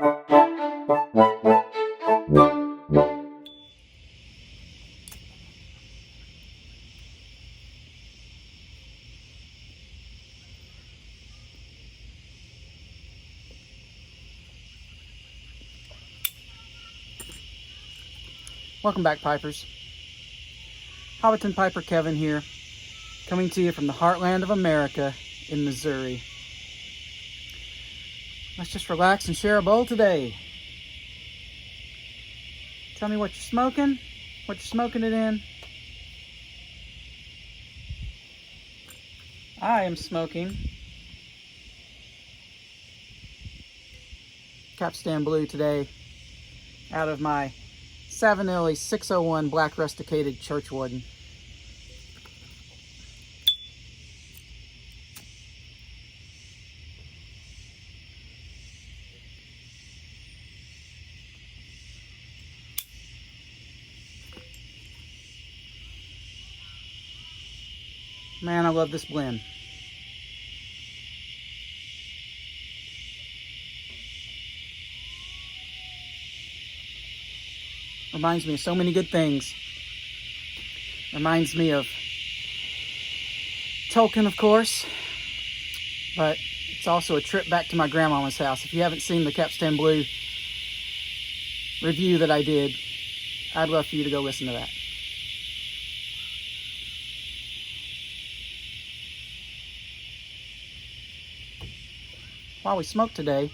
Welcome back, Pipers. Hobbiton Piper Kevin here, coming to you from the heartland of America in Missouri. Let's just relax and share a bowl today. Tell me what you're smoking, what you're smoking it in. I am smoking Capstan Blue today out of my Savinelli 601 Black Rusticated Churchwarden. Man, I love this blend. Reminds me of so many good things. Reminds me of Tolkien, of course, but it's also a trip back to my grandmama's house. If you haven't seen the Capstan Blue review that I did, I'd love for you to go listen to that. While we smoke today,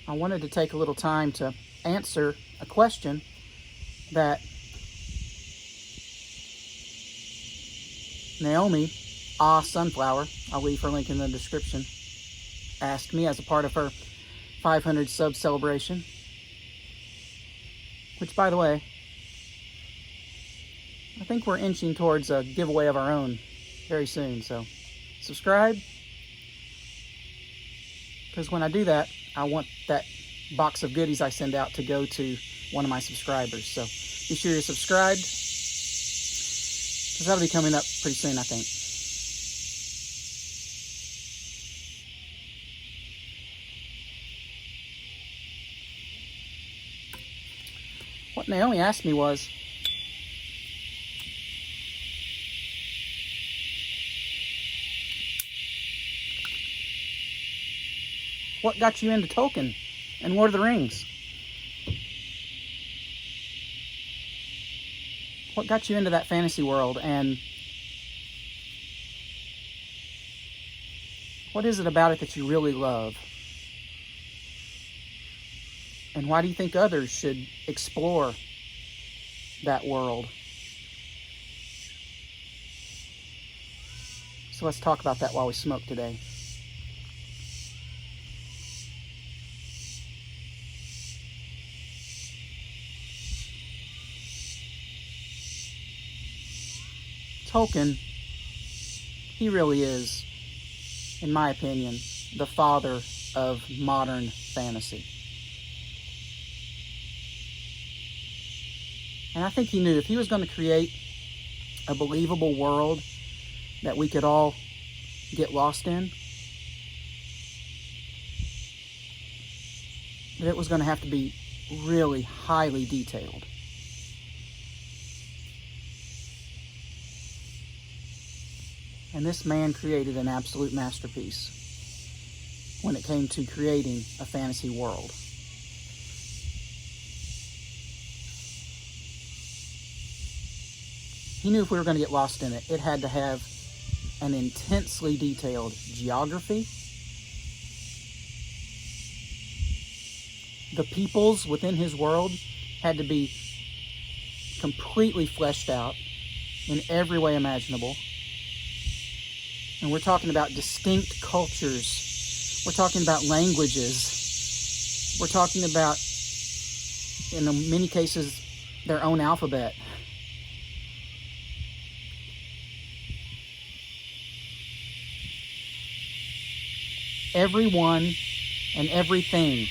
I wanted to take a little time to answer a question that Naomi, Sunflower, I'll leave her link in the description, asked me as a part of her 500 sub celebration, which, by the way, I think we're inching towards a giveaway of our own very soon, so subscribe, because when I do that, I want that box of goodies I send out to go to one of my subscribers. So be sure you're subscribed, because that'll be coming up pretty soon, I think. What Naomi asked me was, what got you into Tolkien and Lord of the Rings? What got you into that fantasy world, and what is it about it that you really love? And why do you think others should explore that world? So let's talk about that while we smoke today. Tolkien, he really is, in my opinion, the father of modern fantasy. And I think he knew if he was going to create a believable world that we could all get lost in, that it was going to have to be really highly detailed. And this man created an absolute masterpiece when it came to creating a fantasy world. He knew if we were going to get lost in it, it had to have an intensely detailed geography. The peoples within his world had to be completely fleshed out in every way imaginable. And we're talking about distinct cultures. We're talking about languages. We're talking about, in many cases, their own alphabet. Everyone and everything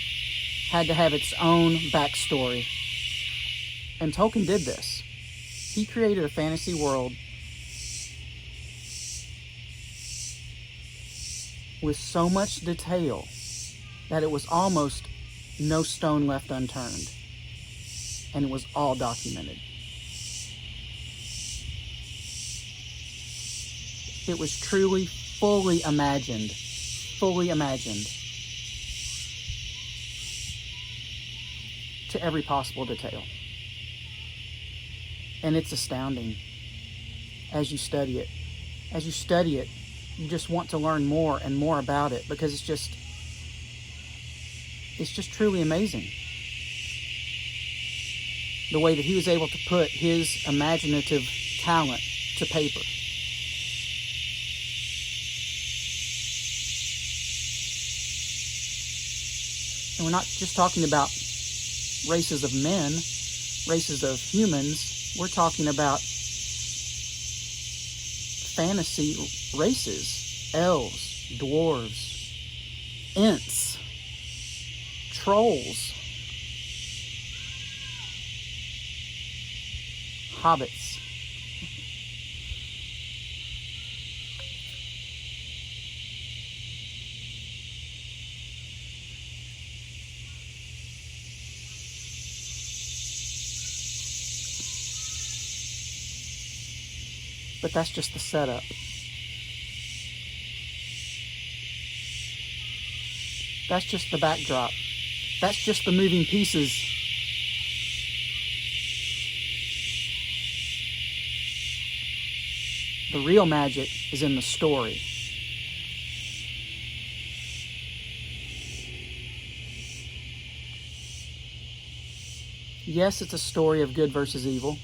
had to have its own backstory. And Tolkien did this. He created a fantasy world with so much detail that it was almost no stone left unturned, and it was all documented. It was truly fully imagined to every possible detail. And it's astounding as you study it. As you study it, you just want to learn more and more about it, because it's just truly amazing. The way that he was able to put his imaginative talent to paper. And we're not just talking about races of men, races of humans. We're talking about fantasy races. Elves, dwarves, Ents, trolls, hobbits. But that's just the setup. That's just the backdrop. That's just the moving pieces. The real magic is in the story. Yes, it's a story of good versus evil,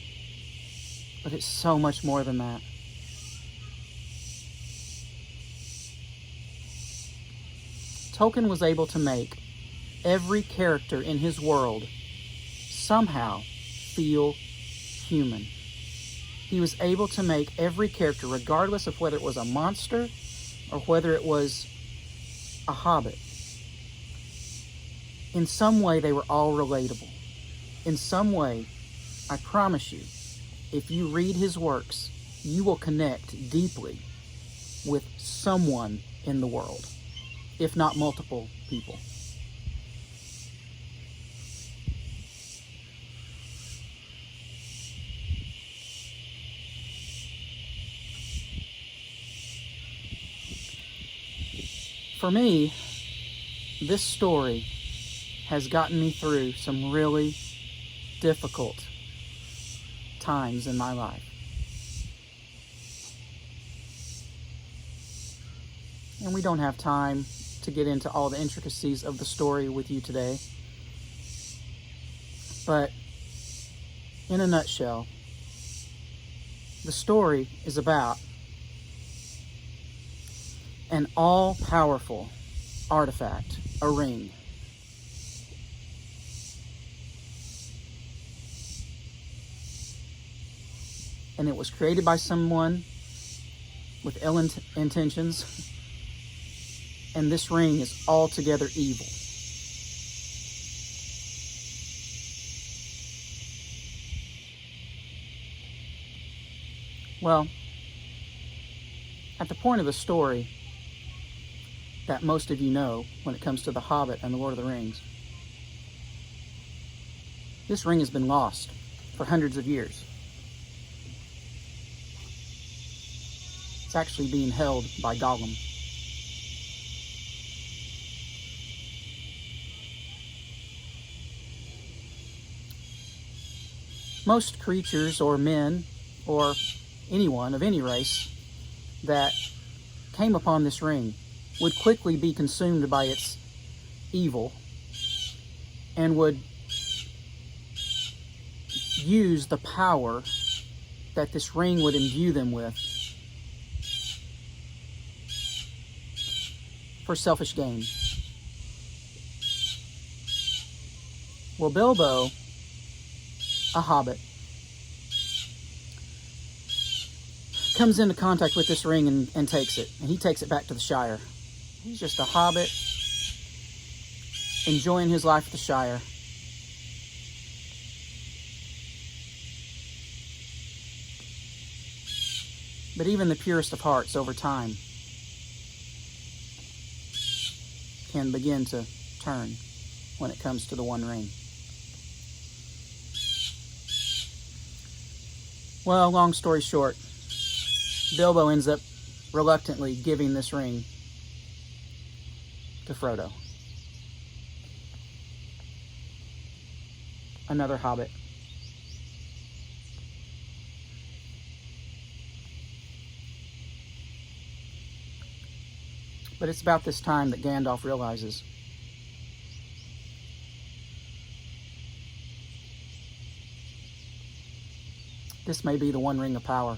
but it's so much more than that. Tolkien was able to make every character in his world somehow feel human. He was able to make every character, regardless of whether it was a monster or whether it was a hobbit, in some way they were all relatable. In some way, I promise you, if you read his works, you will connect deeply with someone in the world, if not multiple people. For me, this story has gotten me through some really difficult times in my life. And we don't have time to get into all the intricacies of the story with you today. But in a nutshell, the story is about an all-powerful artifact, a ring. And it was created by someone with ill intentions. And this ring is altogether evil. Well, at the point of the story that most of you know when it comes to The Hobbit and The Lord of the Rings, this ring has been lost for hundreds of years. It's actually being held by Gollum. Most creatures or men or anyone of any race that came upon this ring would quickly be consumed by its evil and would use the power that this ring would imbue them with for selfish gain. Well, Bilbo, a hobbit, comes into contact with this ring and takes it. And he takes it back to the Shire. He's just a hobbit, enjoying his life at the Shire. But even the purest of hearts over time can begin to turn when it comes to the One Ring. Well, long story short, Bilbo ends up reluctantly giving this ring to Frodo. Another hobbit. But it's about this time that Gandalf realizes this may be the One Ring of Power.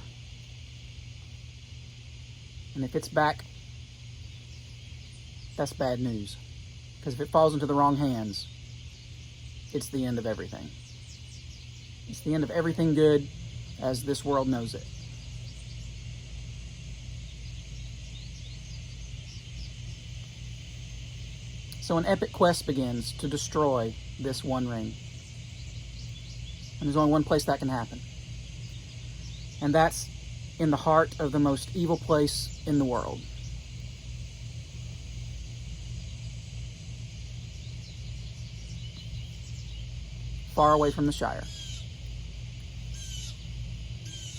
And if it's back, that's bad news. Because if it falls into the wrong hands, it's the end of everything. It's the end of everything good as this world knows it. So an epic quest begins to destroy this One Ring. And there's only one place that can happen. And that's in the heart of the most evil place in the world. Far away from the Shire.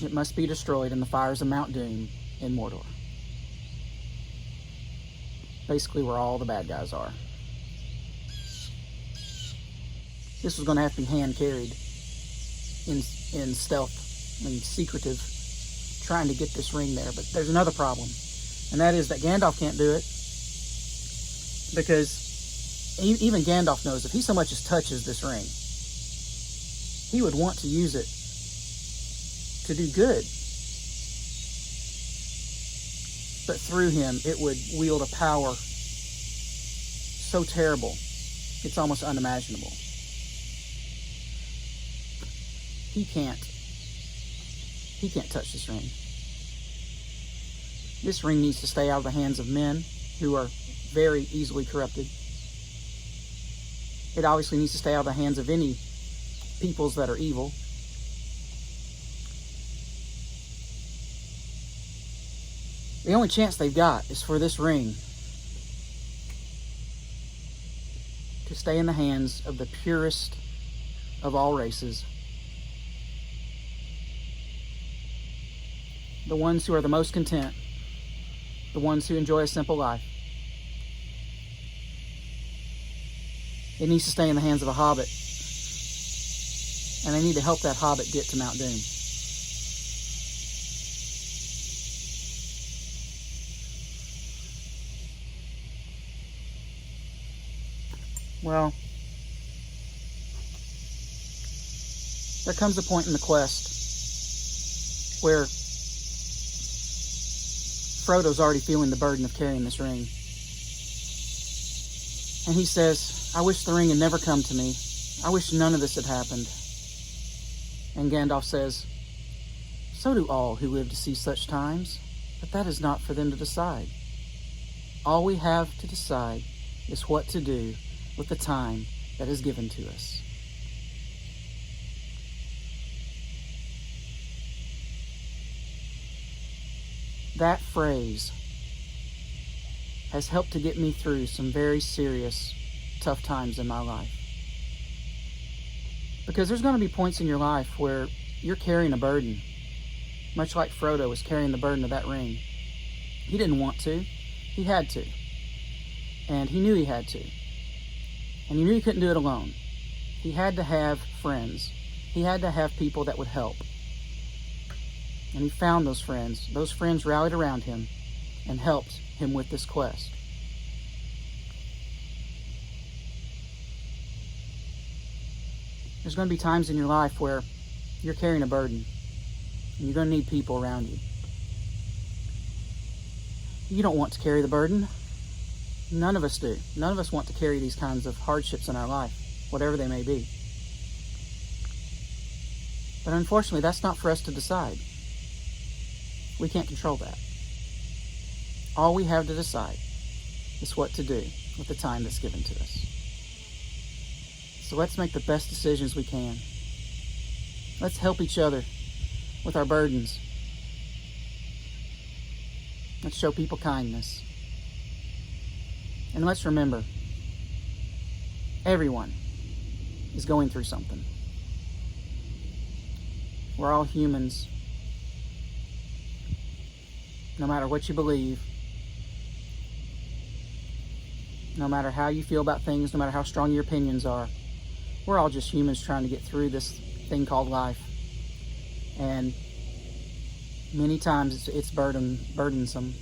It must be destroyed in the fires of Mount Doom in Mordor. Basically where all the bad guys are. This was going to have to be hand-carried in stealth and secretive, trying to get this ring there. But there's another problem, and that is that Gandalf can't do it, because even Gandalf knows if he so much as touches this ring, he would want to use it to do good. But through him, it would wield a power so terrible, it's almost unimaginable. He can't touch this ring. This ring needs to stay out of the hands of men who are very easily corrupted. It obviously needs to stay out of the hands of any peoples that are evil. The only chance they've got is for this ring to stay in the hands of the purest of all races. The ones who are the most content. The ones who enjoy a simple life. It needs to stay in the hands of a hobbit. And they need to help that hobbit get to Mount Doom. Well, there comes a point in the quest where Frodo's already feeling the burden of carrying this ring. And he says, I wish the ring had never come to me. I wish none of this had happened. And Gandalf says, so do all who live to see such times, but that is not for them to decide. All we have to decide is what to do with the time that is given to us. That phrase has helped to get me through some very serious, tough times in my life. Because there's going to be points in your life where you're carrying a burden, much like Frodo was carrying the burden of that ring. He didn't want to. He had to. And he knew he had to. And he knew he couldn't do it alone. He had to have friends. He had to have people that would help. And he found those friends. Those friends rallied around him and helped him with this quest. There's going to be times in your life where you're carrying a burden and you're going to need people around you. You don't want to carry the burden. None of us do. None of us want to carry these kinds of hardships in our life, whatever they may be. But unfortunately, that's not for us to decide. We can't control that. All we have to decide is what to do with the time that's given to us. So let's make the best decisions we can. Let's help each other with our burdens. Let's show people kindness. And let's remember Everyone is going through something. We're all humans. No matter what you believe, no matter how you feel about things, no matter how strong your opinions are, we're all just humans trying to get through this thing called life. And many times it's burdensome.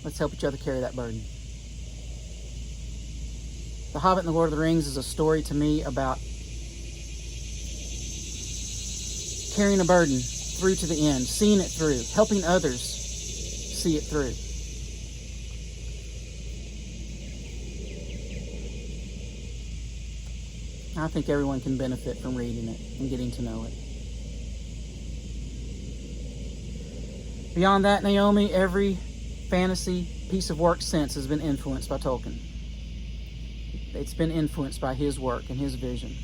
Let's help each other carry that burden. The Hobbit and the Lord of the Rings is a story to me about carrying a burden through to the end, seeing it through, helping others see it through. I think everyone can benefit from reading it and getting to know it. Beyond that, Naomi, every fantasy piece of work since has been influenced by Tolkien. It's been influenced by his work and his vision.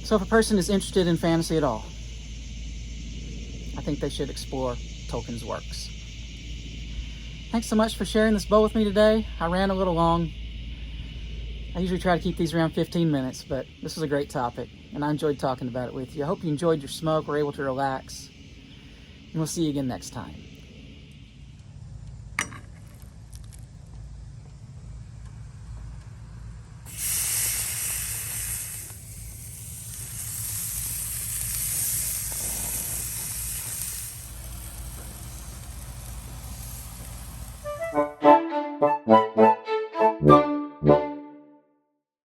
So if a person is interested in fantasy at all, I think they should explore Tolkien's works. Thanks so much for sharing this bowl with me today. I ran a little long. I usually try to keep these around 15 minutes, but this was a great topic, and I enjoyed talking about it with you. I hope you enjoyed your smoke, were able to relax, and we'll see you again next time.